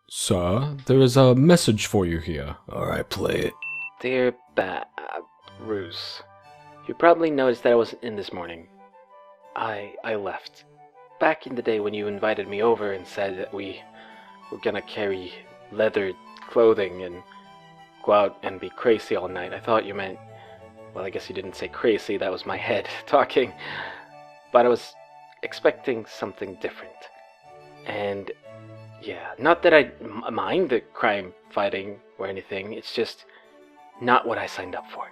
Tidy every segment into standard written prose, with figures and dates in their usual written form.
Sir, there is a message for you here. Alright, play it. Dear Bruce, you probably noticed that I wasn't in this morning. I left. Back in the day when you invited me over and said that we were gonna carry leather clothing and go out and be crazy all night, I thought you meant, well, I guess you didn't say crazy, that was my head talking, but I was expecting something different. And yeah, not that I mind the crime fighting or anything, it's just not what I signed up for.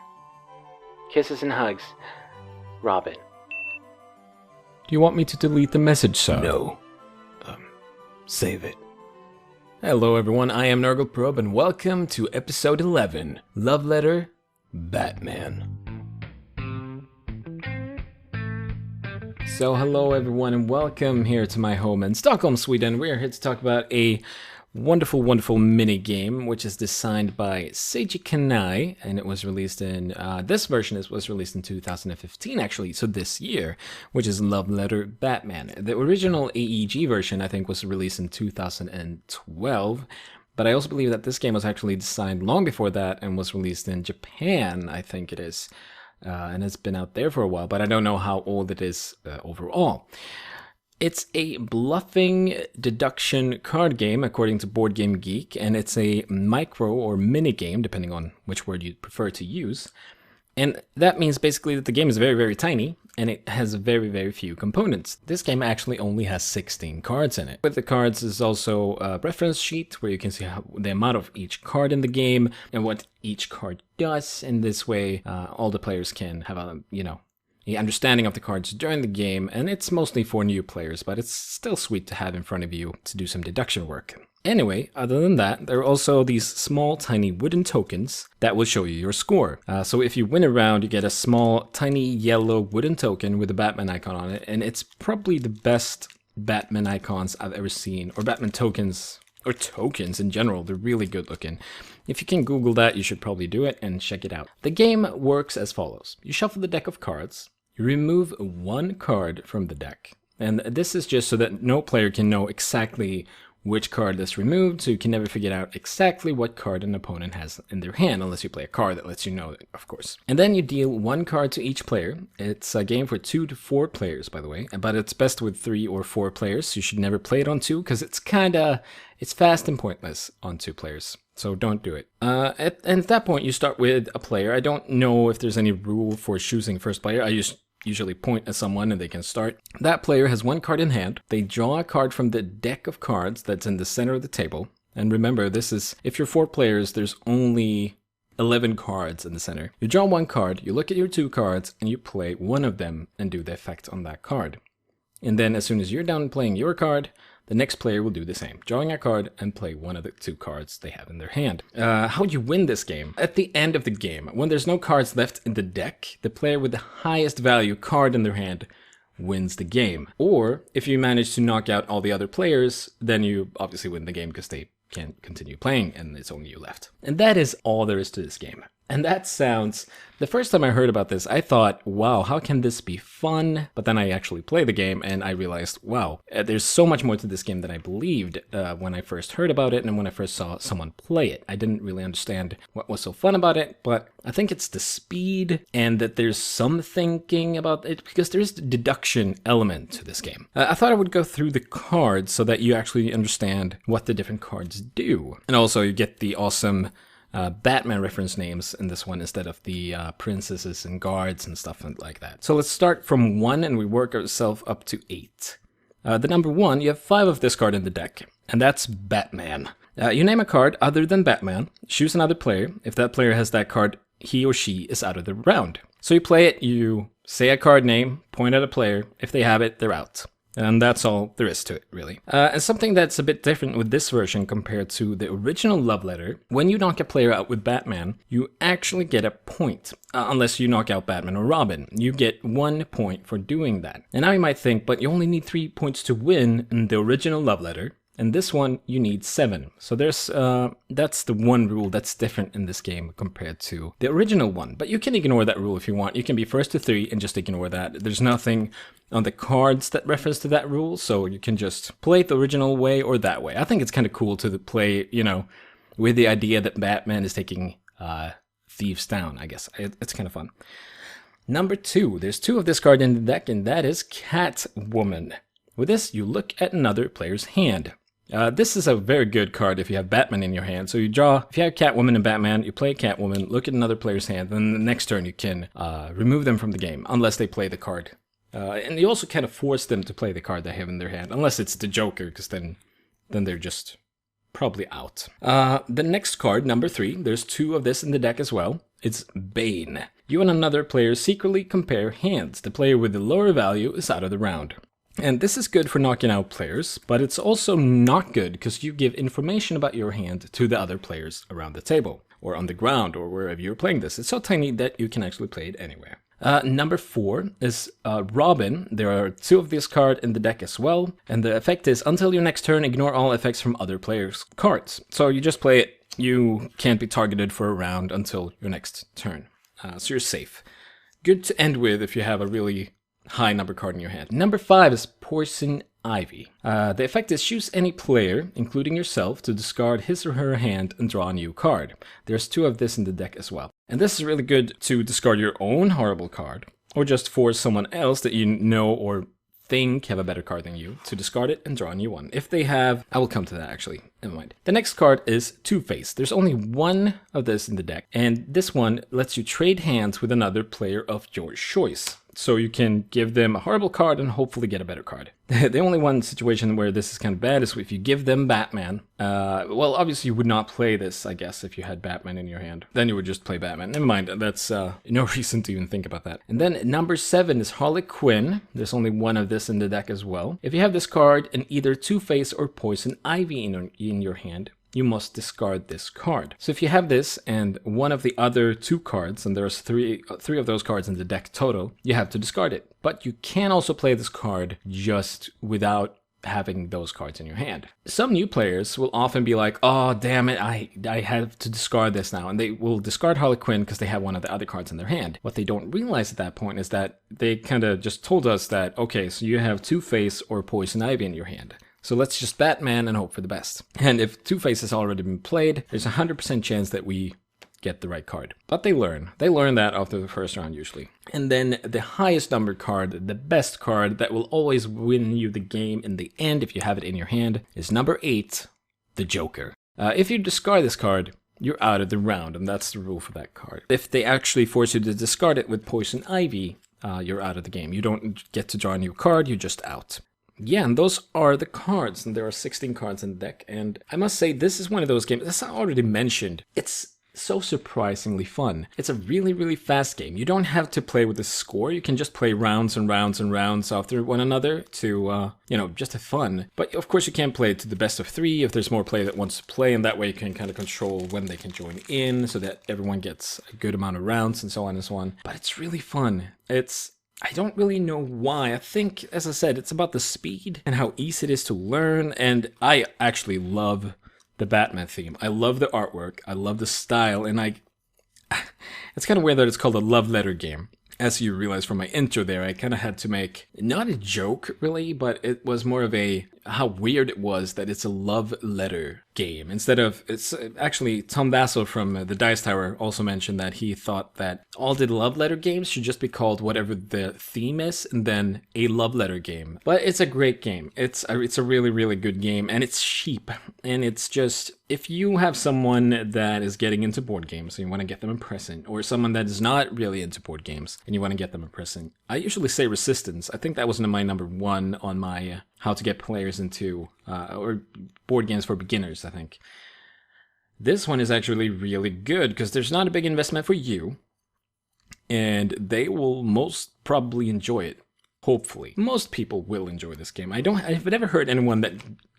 Kisses and hugs, Robin. Do you want me to delete the message, sir? No. Save it. Hello everyone, I am Nurgleprobe and welcome to episode 11, Love Letter, Batman. So hello everyone and welcome here to my home in Stockholm, Sweden. We are here to talk about a wonderful mini game which is designed by Seiji Kanai, and it was released in this version was released in 2015 actually, so this year, which is Love Letter Batman. The original AEG version I think was released in 2012, but I also believe that this game was actually designed long before that and was released in Japan, I think it is. And it's been out there for a while, but I don't know how old it is overall. It's a bluffing deduction card game, according to Board Game Geek, and it's a micro or mini game, depending on which word you prefer to use. And that means basically that the game is very tiny, and it has very few components. This game actually only has 16 cards in it. With the cards is also a reference sheet where you can see the amount of each card in the game and what each card does. In this way, all the players can have a, the understanding of the cards during the game, and it's mostly for new players, but it's still sweet to have in front of you to do some deduction work. Anyway, other than that, there are also these small, tiny wooden tokens that will show you your score. So if you win a round, you get a small, tiny yellow wooden token with a Batman icon on it, and it's probably the best Batman icons I've ever seen, or Batman tokens, or tokens in general. They're really good looking. If you can Google that, you should probably do it and check it out. The game works as follows. You shuffle the deck of cards, you remove one card from the deck, and this is just so that no player can know exactly which card is removed, so you can never figure out exactly what card an opponent has in their hand, unless you play a card that lets you know it, of course. And then you deal one card to each player. It's a game for 2 to 4 players, by the way, but it's best with 3 or 4 players. You should never play it on 2, because it's fast and pointless on 2 players. So don't do it. And at that point, you start with a player. I don't know if there's any rule for choosing first player. I usually point at someone and they can start. That player has one card in hand. They draw a card from the deck of cards that's in the center of the table. And remember, this is, if you're 4 players, there's only 11 cards in the center. You draw one card, you look at your 2 cards, and you play one of them and do the effect on that card. And then as soon as you're done playing your card, the next player will do the same, drawing a card and play one of the 2 cards they have in their hand. How do you win this game? At the end of the game, when there's no cards left in the deck, the player with the highest value card in their hand wins the game. Or if you manage to knock out all the other players, then you obviously win the game because they can't continue playing and it's only you left. And that is all there is to this game. And that sounds, the first time I heard about this, I thought, wow, how can this be fun? But then I actually played the game and I realized, wow, there's so much more to this game than I believed when I first heard about it and when I first saw someone play it. I didn't really understand what was so fun about it, but I think it's the speed and that there's some thinking about it because there's the deduction element to this game. I thought I would go through the cards so that you actually understand what the different cards do. And also you get the awesome Batman reference names in this one instead of the princesses and guards and stuff like that. So let's start from 1 and we work ourselves up to 8. The number 1, you have 5 of this card in the deck, and that's Batman. You name a card other than Batman, choose another player. If that player has that card, he or she is out of the round. So you play it, you say a card name, point at a player. If they have it, they're out. And that's all there is to it, really. And something that's a bit different with this version compared to the original Love Letter, when you knock a player out with Batman, you actually get a point. Unless you knock out Batman or Robin. You get 1 point for doing that. And now you might think, but you only need 3 points to win in the original Love Letter. and this one you need 7. So there's that's the one rule that's different in this game compared to the original one. But you can ignore that rule if you want. You can be first to 3 and just ignore that. There's nothing on the cards that reference to that rule, so you can just play it the original way or that way. I think it's kind of cool to play, you know, with the idea that Batman is taking thieves down, I guess. It's kind of fun. Number 2, there's 2 of this card in the deck, and that is Catwoman. With this, you look at another player's hand. This is a very good card if you have Batman in your hand. So you draw, if you have Catwoman and Batman, you play Catwoman, look at another player's hand, then the next turn you can remove them from the game, unless they play the card. And you also kind of force them to play the card they have in their hand, unless it's the Joker, because then they're just probably out. The next card, number 3, there's 2 of this in the deck as well. It's Bane. You and another player secretly compare hands. The player with the lower value is out of the round. And this is good for knocking out players, but it's also not good because you give information about your hand to the other players around the table, or on the ground, or wherever you're playing this. It's so tiny that you can actually play it anywhere. Number 4 is Robin. There are 2 of this card in the deck as well, and the effect is until your next turn, ignore all effects from other players' cards. So you just play it. You can't be targeted for a round until your next turn. So you're safe. Good to end with if you have a really high number card in your hand. Number 5 is Poison Ivy. The effect is choose any player, including yourself, to discard his or her hand and draw a new card. There's 2 of this in the deck as well. And this is really good to discard your own horrible card, or just force someone else that you know or think have a better card than you to discard it and draw a new one. If they have, I will come to that actually, never mind. The next card is Two-Face. There's only 1 of this in the deck, and this one lets you trade hands with another player of your choice. So you can give them a horrible card and hopefully get a better card. The only one situation where this is kind of bad is if you give them Batman. Well, obviously you would not play this, I guess, if you had Batman in your hand. Then you would just play Batman. Never mind, that's no reason to even think about that. And then number 7 is Harley Quinn. There's only 1 of this in the deck as well. If you have this card and either Two-Face or Poison Ivy in your hand, you must discard this card. So if you have this and one of the other 2 cards, and there's three of those cards in the deck total, you have to discard it. But you can also play this card just without having those cards in your hand. Some new players will often be like, oh damn it, I have to discard this now, and they will discard Harley Quinn because they have one of the other cards in their hand. What they don't realize at that point is that they kind of just told us that, okay, so you have Two-Face or Poison Ivy in your hand. So let's just Batman and hope for the best. And if Two-Face has already been played, there's a 100% chance that we get the right card. But they learn. They learn that after the first round usually. And then the highest numbered card, the best card that will always win you the game in the end if you have it in your hand, is number 8, the Joker. If you discard this card, you're out of the round, and that's the rule for that card. If they actually force you to discard it with Poison Ivy, you're out of the game. You don't get to draw a new card, you're just out. Yeah, and those are the cards, and there are 16 cards in the deck, and I must say, this is one of those games, as I already mentioned, it's so surprisingly fun. It's a really, really fast game. You don't have to play with a score, you can just play rounds and rounds and rounds after one another to, just have fun. But of course you can't play it to the best of 3 if there's more player that wants to play, and that way you can kind of control when they can join in, so that everyone gets a good amount of rounds and so on and so on. But it's really fun. I don't really know why. I think, as I said, it's about the speed and how easy it is to learn, and I actually love the Batman theme. I love the artwork, I love the style, and it's kind of weird that it's called a love letter game. As you realize from my intro there, I kind of had to make, not a joke really, but it was more of how weird it was that it's a love letter game. Instead of, it's actually Tom Vassell from the Dice Tower also mentioned that he thought that all the love letter games should just be called whatever the theme is, and then a love letter game. But it's a great game. It's a really, really good game, and it's cheap. And it's just, if you have someone that is getting into board games and you want to get them a present, or someone that is not really into board games and you want to get them a present, I usually say Resistance. I think that was my number 1 on my how to get players into, or board games for beginners, I think. This one is actually really good because there's not a big investment for you, and they will most probably enjoy it. Hopefully. Most people will enjoy this game. I've never heard anyone that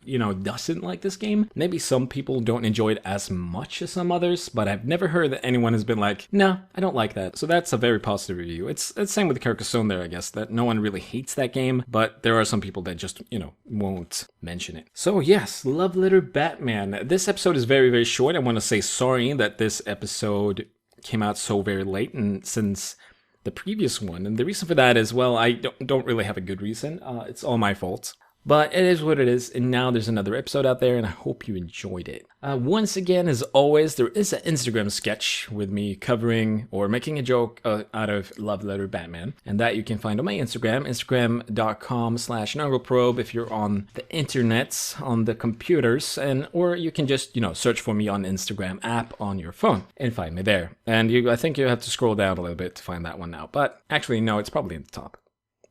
doesn't like this game. Maybe some people don't enjoy it as much as some others, but I've never heard that anyone has been like, no, I don't like that. So that's a very positive review. It's the same with Carcassonne there, I guess, that no one really hates that game, but there are some people that just, won't mention it. So yes, Love Letter Batman. This episode is very, very short. I want to say sorry that this episode came out so very late, and since the previous one, and the reason for that is, well, I don't really have a good reason. It's all my fault. But it is what it is, and now there's another episode out there, and I hope you enjoyed it. Once again, as always, there is an Instagram sketch with me covering or making a joke out of Love Letter Batman, and that you can find on my Instagram, instagram.com/Nurgleprobe if you're on the internets, on the computers, or you can just, search for me on Instagram app on your phone and find me there. And I think you have to scroll down a little bit to find that one now, but actually, no, it's probably at the top.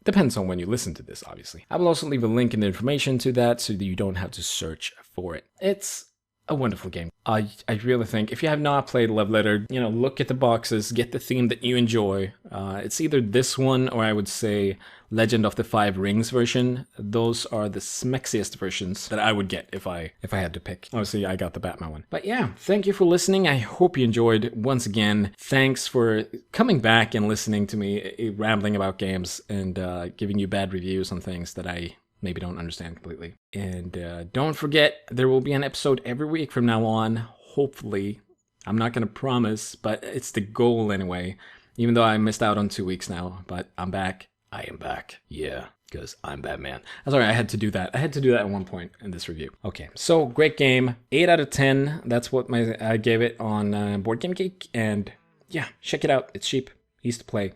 Depends on when you listen to this, obviously. I will also leave a link in the information to that so that you don't have to search for it. It's a wonderful game. I really think if you have not played Love Letter, look at the boxes, get the theme that you enjoy. It's either this one or I would say Legend of the Five Rings version. Those are the smexiest versions that I would get if I had to pick. Obviously, I got the Batman one. But yeah, thank you for listening. I hope you enjoyed. Once again, thanks for coming back and listening to me rambling about games and giving you bad reviews on things that I maybe don't understand completely. And don't forget, there will be an episode every week from now on. Hopefully. I'm not going to promise, but it's the goal anyway. Even though I missed out on 2 weeks now, but I'm back. I am back. Yeah, because I'm Batman. Sorry, I had to do that. I had to do that at one point in this review. Okay, so great game. 8 out of 10. That's what I gave it on Board Game Geek. And yeah, check it out. It's cheap. Easy to play.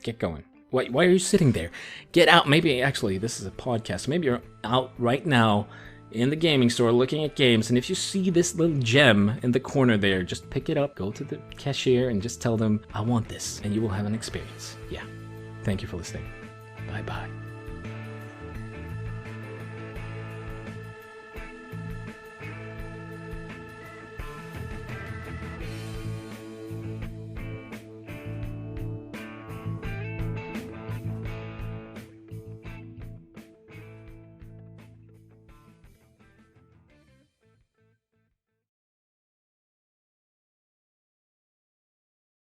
Get going. Why are you sitting there? Get out. Maybe, actually, this is a podcast. Maybe you're out right now in the gaming store looking at games, and if you see this little gem in the corner there, just pick it up, go to the cashier, and just tell them, I want this, and you will have an experience. Yeah. Thank you for listening. Bye-bye.